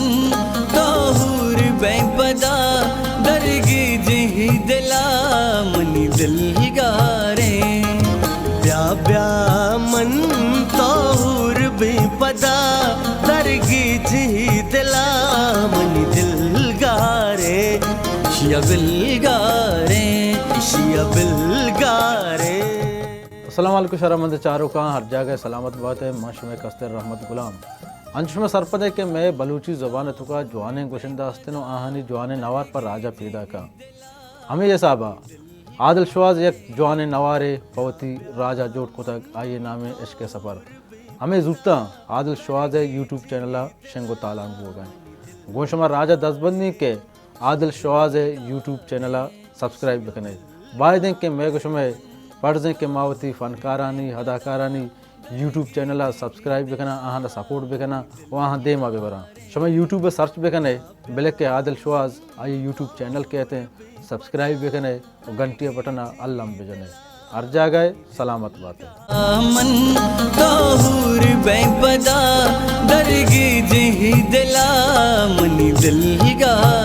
من طاہور بے پدا درگی جہی دلا منی دل گارے بیا بیا من طاہور بے پدا درگی جہی دلا منی دل گارے شیعہ بلگارے شیعہ بلگارے۔ السلام علیکم شرمند چاروں کا ہر جگہ سلامت بات ہے ماشم کستر رحمت غلام انشم سرپد ہے کہ میں بلوچی زبان تھکا جوانے گوشندہ استنو آہانی جوانے نوار پر راجہ پیدا کا ہمیں یہ صاحبہ عادل شواز ایک جوانے نوارے فوتی راجہ جوٹ کو تک آئیے نام عشق سفر ہمیں زوتا عادل شواز یوٹیوب چینل شنگو تالان ہو گئے گوشما راجہ دسبندی کے عادل شواز یوٹیوب چینل سبسکرائب لکھنے باعدیں کہ میں گوشمے پڑھیں کہ ماوتی فنکارانی اداکارانی یوٹیوب چینل سبسکرائب بکنا آہاں سپورٹ بکنا وہاں دے ما برا شما یوٹیوب سرچ بکنے بلک کے عادل شواز آئیے یوٹیوب چینل کہتے ہیں سبسکرائب بکنے اور گھنٹی بٹن علم بجنے ہر جگہ سلامت بات ہے من طاہور بے پدا درگی جہی دلا منی دل گارے